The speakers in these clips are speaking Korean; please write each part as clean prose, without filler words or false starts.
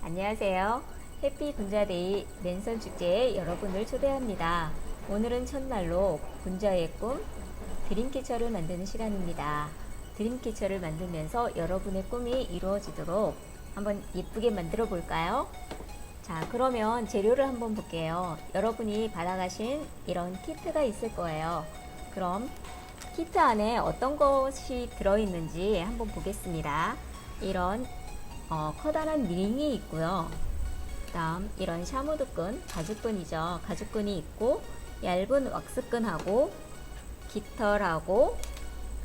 안녕하세요. 해피 군자데이 랜선 축제에 여러분을 초대합니다. 오늘은 첫날로 군자의 꿈 드림캐쳐를 만드는 시간입니다. 드림캐쳐를 만들면서 여러분의 꿈이 이루어지도록 한번 예쁘게 만들어 볼까요? 자, 그러면 재료를 한번 볼게요. 여러분이 받아가신 이런 키트가 있을 거예요. 그럼 키트 안에 어떤 것이 들어있는지 한번 보겠습니다. 이런 커다란 링이 있고요. 그 다음 이런 샤무드끈, 가죽끈이죠. 가죽끈이 있고 얇은 왁스끈하고 깃털하고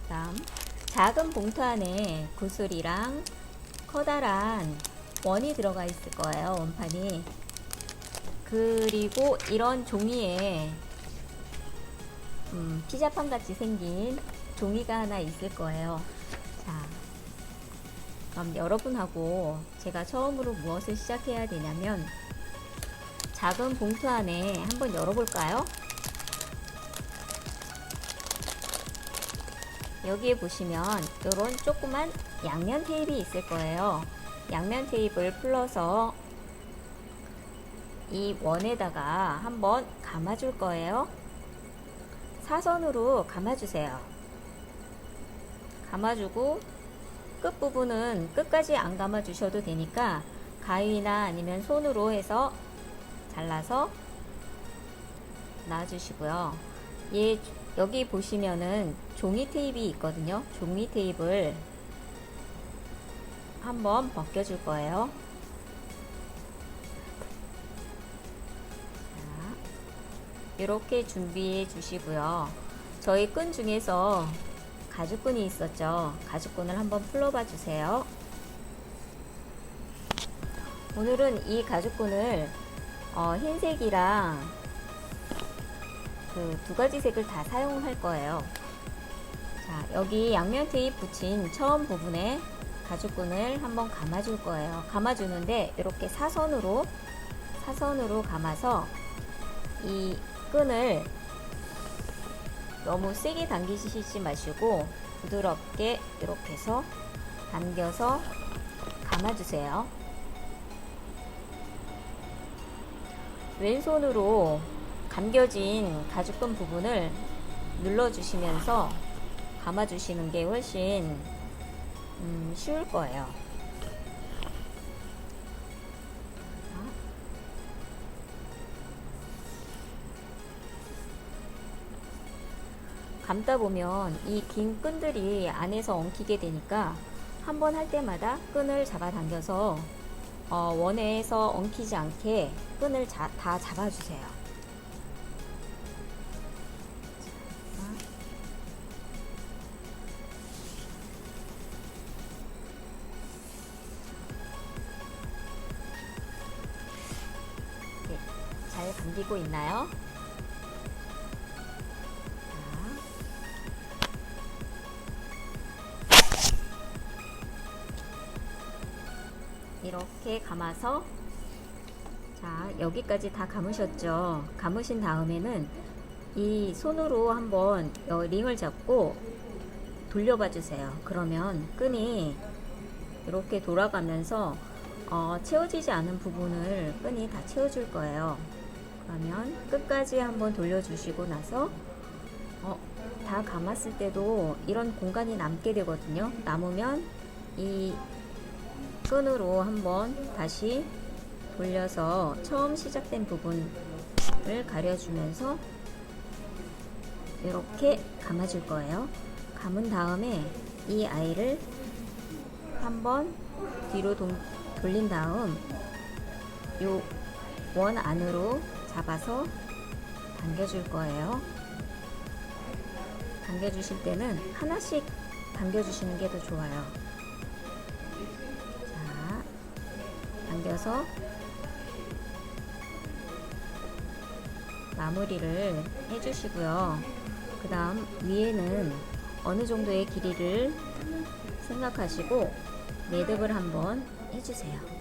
그 다음 작은 봉투 안에 구슬이랑 커다란 원이 들어가 있을 거예요. 원판이. 그리고 이런 종이에 피자판 같이 생긴 종이가 하나 있을 거예요. 자, 그럼 여러분하고 제가 처음으로 무엇을 시작해야 되냐면 작은 봉투 안에 한번 열어볼까요? 여기에 보시면 이런 조그만 양면 테이프가 있을 거예요. 양면 테이프를 풀러서 이 원에다가 한번 감아줄 거예요. 사선으로 감아주세요. 감아주고 끝부분은 끝까지 안 감아주셔도 되니까 가위나 아니면 손으로 해서 잘라서 놔주시고요. 여기 보시면은 종이 테이프가 있거든요. 종이 테이프를 한번 벗겨줄 거예요. 이렇게 준비해 주시고요. 저희 끈 중에서 가죽끈이 있었죠. 가죽끈을 한번 풀어봐 주세요. 오늘은 이 가죽끈을 흰색이랑 그 두 가지 색을 다 사용할 거예요. 자, 여기 양면 테이프 붙인 처음 부분에 가죽끈을 한번 감아줄 거예요. 감아주는데 이렇게 사선으로 감아서 이 끈을 너무 세게 당기시지 마시고 부드럽게 이렇게 해서 당겨서 감아주세요. 왼손으로 감겨진 가죽끈 부분을 눌러주시면서 감아주시는 게 훨씬 쉬울 거예요. 감다 보면 이 긴 끈들이 안에서 엉키게 되니까 한번 할 때마다 끈을 잡아 당겨서 원에서 엉키지 않게 끈을 다 잡아주세요. 네, 잘 감기고 있나요? 이렇게 감아서 자, 여기까지 다 감으셨죠? 감으신 다음에는 이 손으로 한번 링을 잡고 돌려봐 주세요. 그러면 끈이 이렇게 돌아가면서 채워지지 않은 부분을 끈이 다 채워줄 거예요. 그러면 끝까지 한번 돌려주시고 나서 다 감았을 때도 이런 공간이 남게 되거든요. 남으면 이 끈으로 한번 다시 돌려서 처음 시작된 부분을 가려주면서 이렇게 감아줄 거예요. 감은 다음에 이 아이를 한번 뒤로 돌린 다음 요 원 안으로 잡아서 당겨줄 거예요. 당겨주실 때는 하나씩 당겨주시는 게 더 좋아요. 자, 당겨서 마무리를 해주시고요. 그 다음 위에는 어느 정도의 길이를 생각하시고 매듭을 한번 해주세요.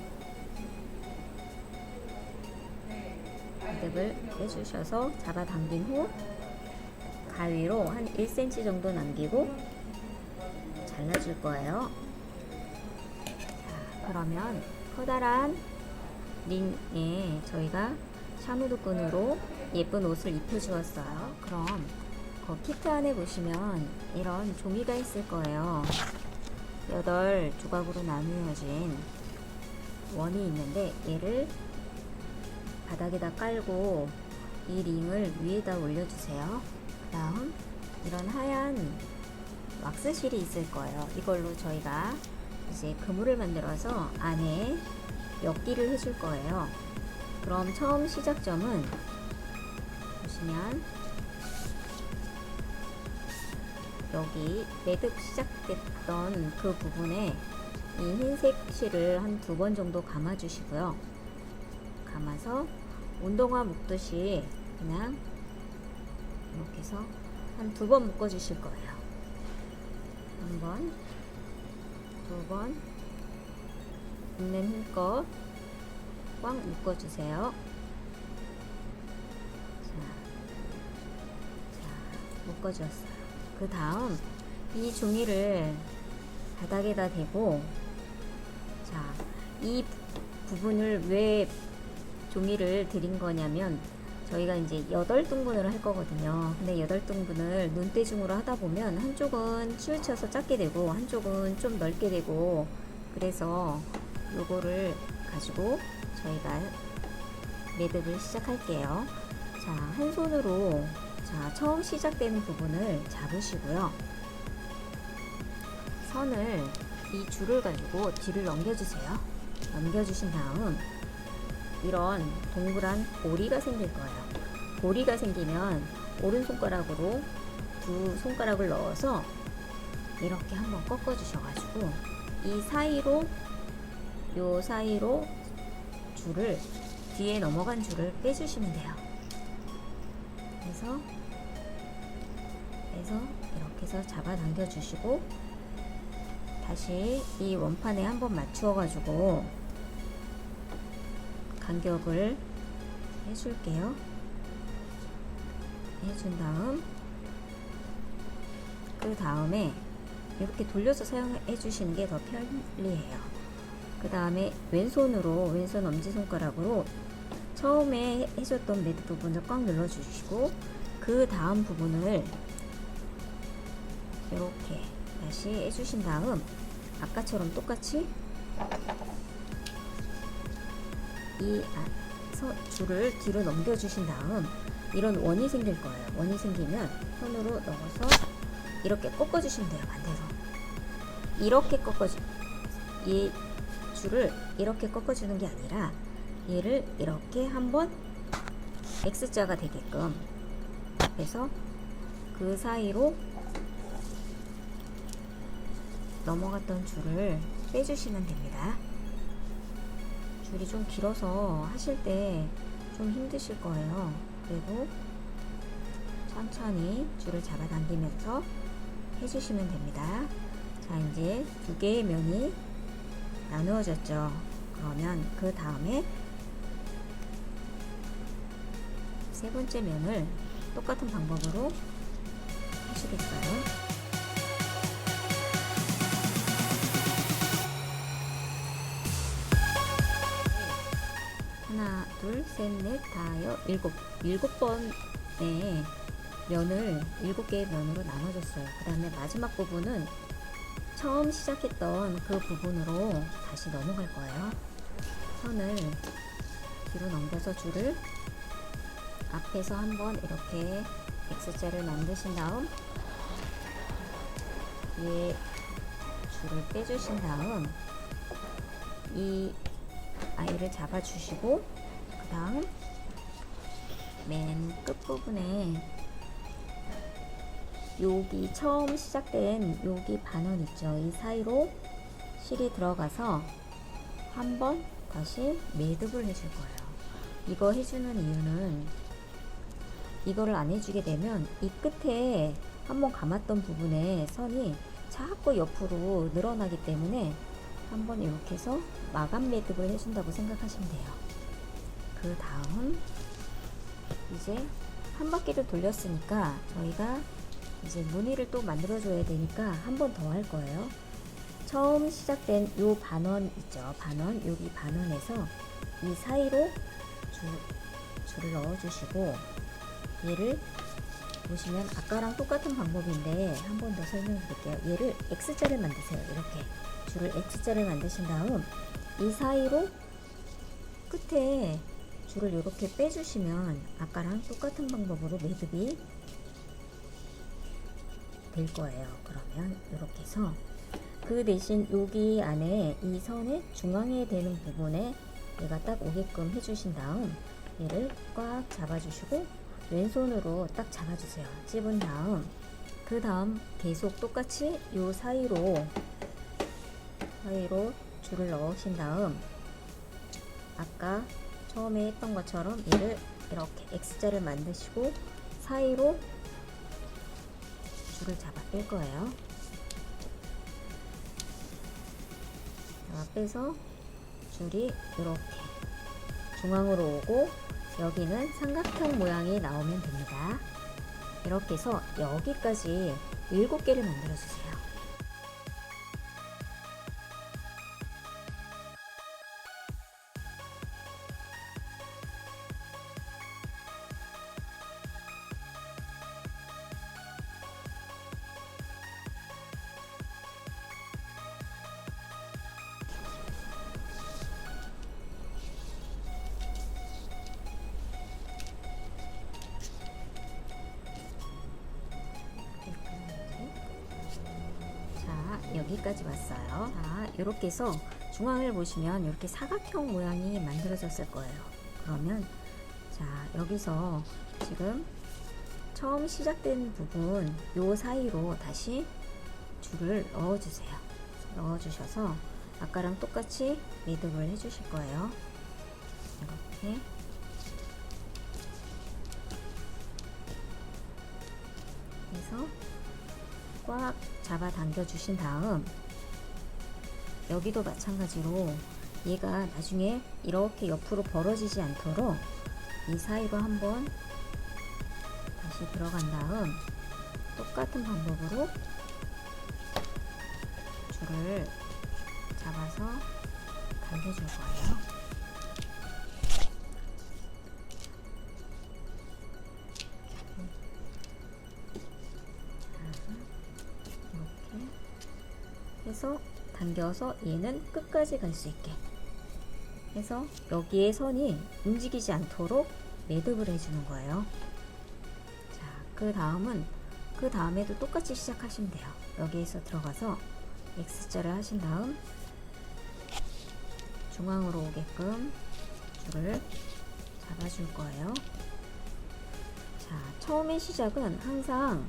매듭을 해주셔서 잡아당긴 후 가위로 한 1cm 정도 남기고 잘라줄 거예요. 자, 그러면 커다란 링에 저희가 샤누드 끈으로 예쁜 옷을 입혀 주었어요. 그럼 그 키트 안에 보시면 이런 종이가 있을 거예요. 8조각으로 나누어진 원이 있는데 얘를 바닥에다 깔고 이 링을 위에다 올려주세요. 그 다음 이런 하얀 왁스실이 있을 거예요. 이걸로 저희가 이제 그물을 만들어서 안에 엮기를 해줄 거예요. 그럼 처음 시작점은 보시면 여기 매듭 시작됐던 그 부분에 이 흰색 실을 한 2번 정도 감아 주시고요. 감아서 운동화 묶듯이 그냥 이렇게 해서 한 2번 묶어 주실 거예요. 1번, 2번 있는 힘껏 꽉 묶어 주세요. 자, 묶어 주었어요. 그 다음 이 종이를 바닥에다 대고, 자, 이 부분을 왜 종이를 드린 거냐면 저희가 이제 8등분을 할 거거든요. 근데 8등분을 눈대중으로 하다 보면 한쪽은 치우쳐서 작게 되고 한쪽은 좀 넓게 되고, 그래서 요거를 가지고 저희가 매듭을 시작할게요. 자, 한 손으로 자, 처음 시작되는 부분을 잡으시고요. 선을 이 줄을 가지고 뒤를 넘겨주세요. 넘겨주신 다음 이런 동그란 고리가 생길 거예요. 고리가 생기면 오른손가락으로 2손가락을 넣어서 이렇게 한번 꺾어 주셔가지고 이 사이로, 요 사이로 줄을, 뒤에 넘어간 줄을 빼주시면 돼요. 그래서 이렇게 해서 잡아당겨 주시고 다시 이 원판에 한번 맞추어 가지고 간격을 해줄게요. 해준 다음 그 다음에 이렇게 돌려서 사용해 주시는 게 더 편리해요. 그 다음에 왼손 엄지손가락으로 처음에 해줬던 매듭 부분을 꽉 눌러 주시고 그 다음 부분을 이렇게 다시 해주신 다음 아까처럼 똑같이 이 줄을 뒤로 넘겨 주신 다음 이런 원이 생길 거예요. 원이 생기면 손으로 넣어서 이렇게 꺾어 주시면 돼요. 반대로 이렇게 이 줄을 이렇게 꺾어 주는 게 아니라 얘를 이렇게 한번 X자가 되게끔 해서 그 사이로 넘어갔던 줄을 빼주시면 됩니다. 줄이 좀 길어서 하실 때 좀 힘드실 거예요. 그리고 천천히 줄을 잡아당기면서 해주시면 됩니다. 자, 이제 2개의 면이 나누어졌죠. 그러면 그 다음에 3번째 면을 똑같은 방법으로 하시겠어요? 하나, 둘, 셋, 넷, 다여, 일곱 번의 면을 7개의 면으로 나눠줬어요. 그 다음에 마지막 부분은 처음 시작했던 그 부분으로 다시 넘어갈 거예요. 선을 뒤로 넘겨서 줄을 앞에서 한번 이렇게 X자를 만드신 다음 뒤에 줄을 빼주신 다음 이 아이를 잡아주시고 그 다음 맨 끝부분에 여기 처음 시작된 여기 반원 있죠. 이 사이로 실이 들어가서 한번 다시 매듭을 해줄 거예요. 이거 해주는 이유는 이거를 안 해주게 되면 이 끝에 한번 감았던 부분에 선이 자꾸 옆으로 늘어나기 때문에 한번 이렇게 해서 마감 매듭을 해준다고 생각하시면 돼요. 그 다음 이제 한 바퀴를 돌렸으니까 저희가 이제 무늬를 또 만들어 줘야 되니까 한 번 더 할 거예요. 처음 시작된 요 반원 있죠. 반원, 여기 반원에서 이 사이로 줄을 넣어주시고, 얘를 보시면 아까랑 똑같은 방법인데 한 번 더 설명해 드릴게요. 얘를 X자를 만드세요. 이렇게 줄을 X자를 만드신 다음 이 사이로 끝에 줄을 이렇게 빼주시면 아까랑 똑같은 방법으로 매듭이 될 거예요. 그러면 이렇게 해서 그 대신 여기 안에 이 선의 중앙에 되는 부분에 얘가 딱 오게끔 해주신 다음 얘를 꽉 잡아주시고 왼손으로 딱 잡아주세요. 찝은 다음 그 다음 계속 똑같이 요 사이로 줄을 넣으신 다음 아까 처음에 했던 것처럼 얘를 이렇게 X자를 만드시고 사이로 줄을 잡아 뺄 거예요. 잡아 빼서 줄이 이렇게 중앙으로 오고 여기는 삼각형 모양이 나오면 됩니다. 이렇게 해서 여기까지 7개를 만들어 주세요. 여기까지 왔어요. 자, 이렇게 해서 중앙을 보시면 이렇게 사각형 모양이 만들어졌을 거예요. 그러면 자, 여기서 지금 처음 시작된 부분 요 사이로 다시 줄을 넣어주세요. 넣어주셔서 아까랑 똑같이 매듭을 해주실 거예요. 이렇게 해서 꽉 잡아 당겨 주신 다음 여기도 마찬가지로 얘가 나중에 이렇게 옆으로 벌어지지 않도록 이 사이로 한번 다시 들어간 다음 똑같은 방법으로 줄을 잡아서 당겨줄 거예요. 해서 당겨서 얘는 끝까지 갈 수 있게 해서 여기에 선이 움직이지 않도록 매듭을 해주는 거예요. 자, 그 다음에도 똑같이 시작하시면 돼요. 여기에서 들어가서 X자를 하신 다음 중앙으로 오게끔 줄을 잡아줄 거예요. 자, 처음의 시작은 항상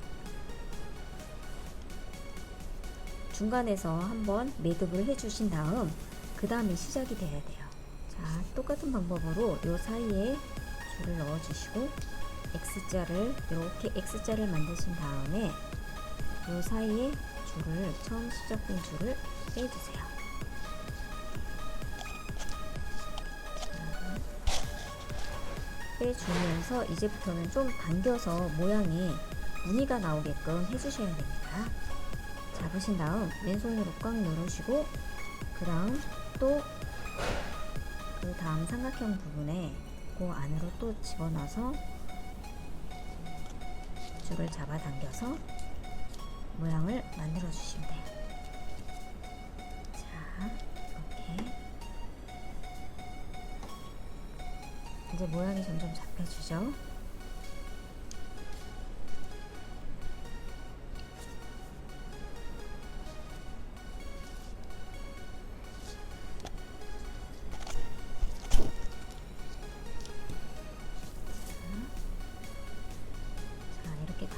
중간에서 한번 매듭을 해주신 다음 그 다음에 시작이 돼야 돼요. 자, 똑같은 방법으로 요 사이에 줄을 넣어주시고 X자를 이렇게 X자를 만드신 다음에 요 사이에 줄을 처음 시작된 줄을 빼주세요. 빼주면서 이제부터는 좀 당겨서 모양이 무늬가 나오게끔 해주셔야 됩니다. 잡으신 다음 왼손으로 꽉 누르시고 그 다음 삼각형 부분에 그 안으로 또 집어넣어서 줄을 잡아 당겨서 모양을 만들어 주시면 돼요. 자, 이렇게 이제 모양이 점점 잡혀지죠.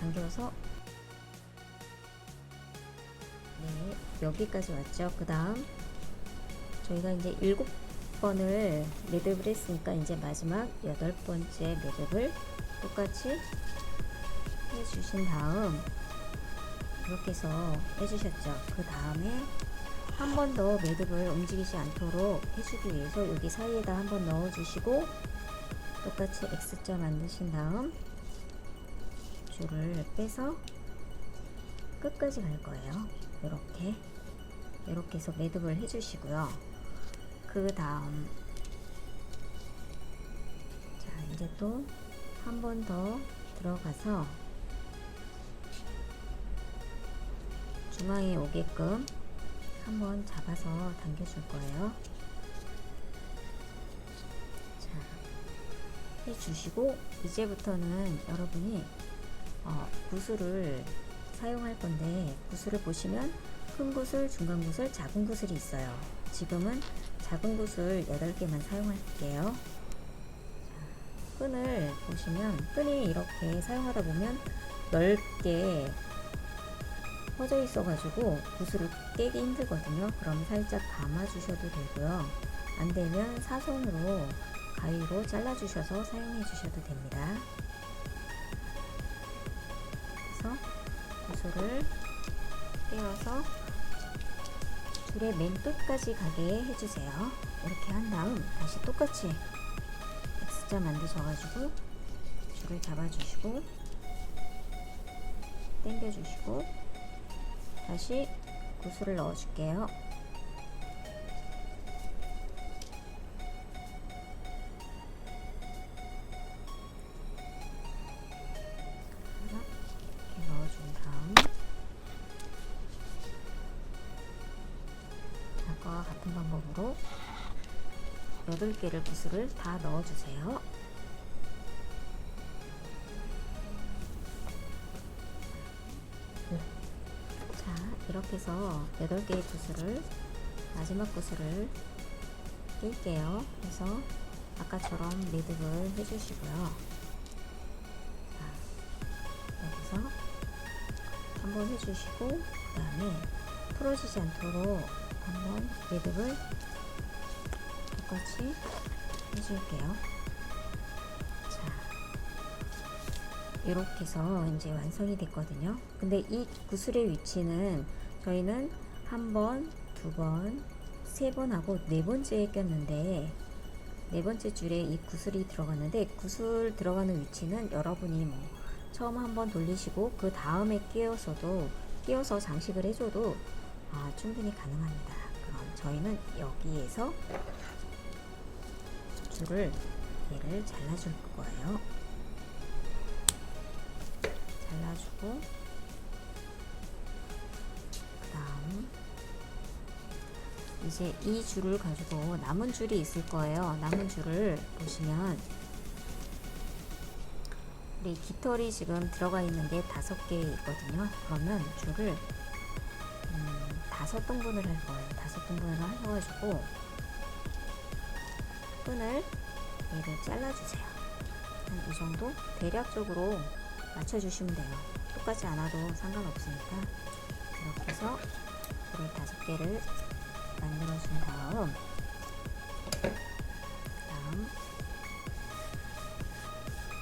당겨서 네, 여기까지 왔죠. 그 다음 저희가 이제 7번을 매듭을 했으니까 이제 마지막 8번째 매듭을 똑같이 해주신 다음 이렇게 해서 해주셨죠. 그 다음에 한 번 더 매듭을 움직이지 않도록 해주기 위해서 여기 사이에다 한 번 넣어주시고 똑같이 X자 만드신 다음 줄을 빼서 끝까지 갈 거예요. 이렇게 해서 매듭을 해주시고요. 그 다음 밑에도 한 번 더 들어가서 중앙에 오게끔 한번 잡아서 당겨줄 거예요. 자, 해주시고 이제부터는 여러분이 구슬을 사용할 건데, 구슬을 보시면 큰 구슬, 중간 구슬, 작은 구슬이 있어요. 지금은 작은 구슬 8개만 사용할게요. 자, 끈을 보시면 끈이 이렇게 사용하다 보면 넓게 퍼져 있어 가지고 구슬을 깨기 힘들거든요. 그럼 살짝 감아 주셔도 되고요. 안 되면 사선으로 가위로 잘라 주셔서 사용해 주셔도 됩니다. 그래서 구슬을 떼어서 줄의 맨 끝까지 가게 해주세요. 이렇게 한 다음 다시 똑같이 X자 만드셔가지고 줄을 잡아주시고 당겨주시고 다시 구슬을 넣어줄게요. 이렇게 넣어준 다음 아까와 같은 방법으로 8개를 구슬을 다 넣어주세요. 자, 이렇게 해서 8개의 구슬을, 마지막 구슬을 낄게요. 그래서 아까처럼 매듭을 해주시고요. 자, 여기서 한번 해주시고 그 다음에 풀어지지 않도록 한번 매듭을 똑같이 해줄게요. 자, 이렇게 해서 이제 완성이 됐거든요. 근데 이 구슬의 위치는 저희는 한 번, 두 번, 세 번 하고 네 번째에 꼈는데, 네 번째 줄에 이 구슬이 들어갔는데, 구슬 들어가는 위치는 여러분이 뭐 처음 한번 돌리시고 그 다음에 끼워서 장식을 해줘도 충분히 가능합니다. 그럼 저희는 여기에서 줄을 얘를 잘라줄 거예요. 잘라주고 그 다음 이제 이 줄을 가지고 남은 줄이 있을 거예요. 남은 줄을 보시면 우리 깃털이 지금 들어가 있는 게 5개 있거든요. 그러면 줄을 5등분을 할 거예요. 5등분을 하셔가지고 끈을 얘를 잘라주세요. 한 이 정도 대략적으로 맞춰주시면 돼요. 똑같지 않아도 상관없으니까. 이렇게 해서 줄을 5개를 만들어준 다음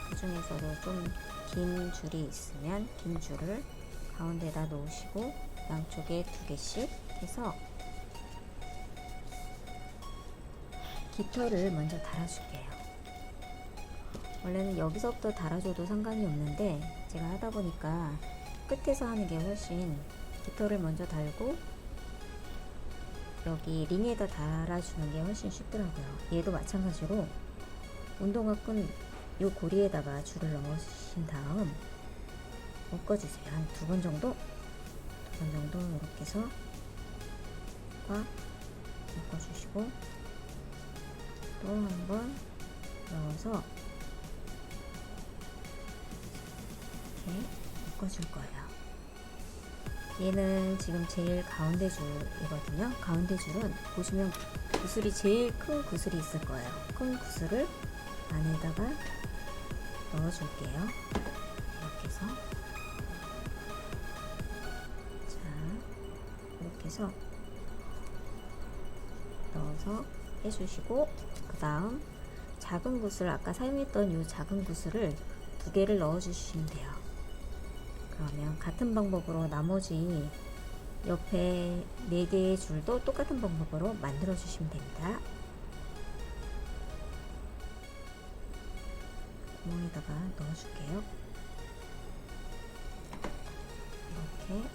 그 중에서도 좀 긴 줄이 있으면 긴 줄을 가운데다 놓으시고 양쪽에 2개씩 해서 깃털을 먼저 달아줄게요. 원래는 여기서부터 달아줘도 상관이 없는데 제가 하다 보니까 끝에서 하는 게 훨씬, 깃털을 먼저 달고 여기 링에다 달아주는 게 훨씬 쉽더라고요. 얘도 마찬가지로 운동화 끈 요 고리에다가 줄을 넣으신 다음 묶어주세요. 한 2번 정도? 2번 정도 이렇게 해서 꽉 묶어주시고 또 한 번 넣어서 이렇게 묶어줄 거예요. 얘는 지금 제일 가운데 줄이거든요. 가운데 줄은 보시면 구슬이 제일 큰 구슬이 있을 거예요. 큰 구슬을 안에다가 넣어줄게요. 이렇게 해서 자, 이렇게 해서 넣어서 해주시고 그 다음 작은 구슬, 아까 사용했던 이 작은 구슬을 2개를 넣어주시면 돼요. 그러면 같은 방법으로 나머지 옆에 4개의 줄도 똑같은 방법으로 만들어 주시면 됩니다. 구멍에다가 넣어줄게요. 이렇게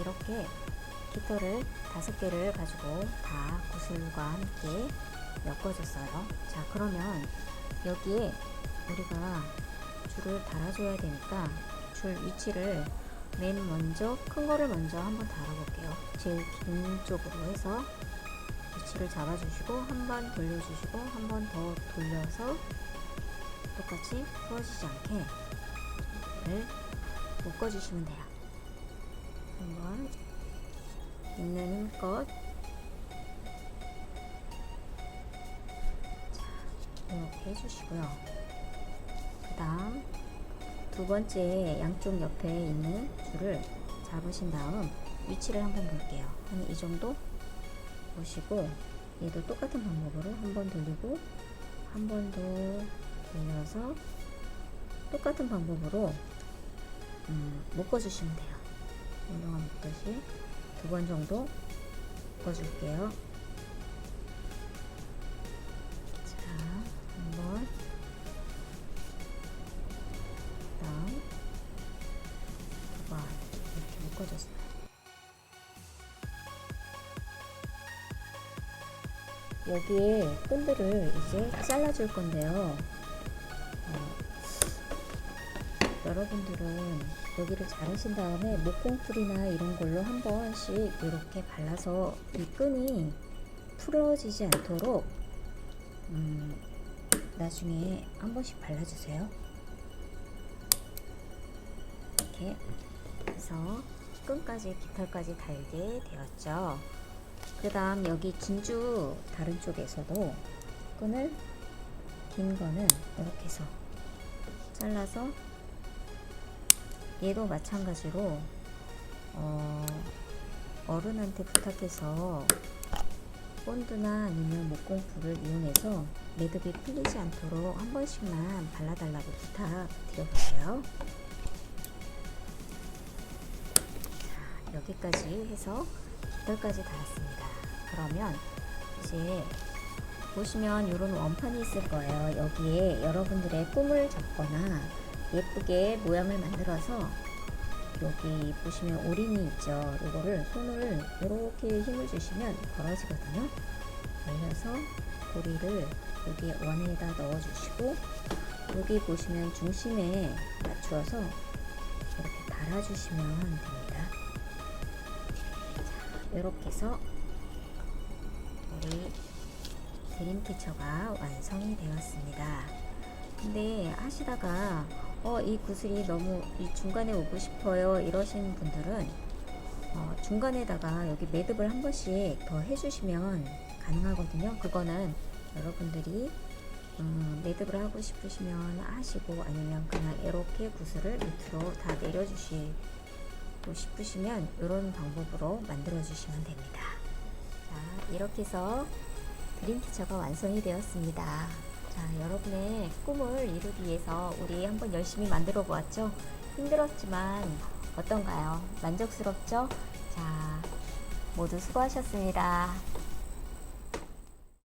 이렇게 깃털을 5개를 가지고 다 구슬과 함께 엮어줬어요. 자, 그러면 여기에 우리가 줄을 달아줘야 되니까 줄 위치를 맨 먼저 큰 거를 먼저 한번 달아볼게요. 제일 긴 쪽으로 해서 위치를 잡아주시고 한 번 돌려주시고 한 번 더 돌려서 똑같이 부러지지 않게 를 묶어주시면 돼요. 한번 있는 힘껏 이렇게 해주시고요. 그 다음 두 번째 양쪽 옆에 있는 줄을 잡으신 다음 위치를 한번 볼게요. 한 이 정도 보시고 얘도 똑같은 방법으로 한 번 돌리고 한 번 더 돌려서 똑같은 방법으로 묶어주시면 돼요. 운동화 묶듯이 2번 정도 묶어줄게요. 자, 한번 그다음 2번 이렇게 묶어줬어요. 여기에 끈들을 이제 잘라줄 건데요. 여러분들은 여기를 자르신 다음에 목공풀이나 이런 걸로 한 번씩 이렇게 발라서 이 끈이 풀어지지 않도록 나중에 한 번씩 발라주세요. 이렇게 해서 끈까지 깃털까지 달게 되었죠. 그 다음 여기 진주 다른 쪽에서도 끈을 긴 거는 이렇게 해서 잘라서 얘도 마찬가지로 어른한테 부탁해서 본드나 아니면 목공풀을 이용해서 매듭이 풀리지 않도록 한 번씩만 발라달라고 부탁드려보세요. 자, 여기까지 해서 깃털까지 달았습니다. 그러면 이제 보시면 이런 원판이 있을 거예요. 여기에 여러분들의 꿈을 적거나 예쁘게 모양을 만들어서 여기 보시면 오링이 있죠. 이거를 손을 이렇게 힘을 주시면 벌어지거든요. 벌려서 고리를 여기 원에다 넣어주시고 여기 보시면 중심에 맞추어서 이렇게 달아주시면 됩니다. 자, 이렇게 해서 우리 드림캐쳐가 완성이 되었습니다. 근데 하시다가 이 구슬이 너무 이 중간에 오고 싶어요 이러신 분들은 중간에다가 여기 매듭을 한 번씩 더 해주시면 가능하거든요. 그거는 여러분들이 매듭을 하고 싶으시면 하시고 아니면 그냥 이렇게 구슬을 밑으로 다 내려주시고 싶으시면 이런 방법으로 만들어 주시면 됩니다. 자, 이렇게 해서 드림캐쳐가 완성이 되었습니다. 자, 여러분의 꿈을 이루기 위해서 우리 한번 열심히 만들어 보았죠? 힘들었지만 어떤가요? 만족스럽죠? 자, 모두 수고하셨습니다.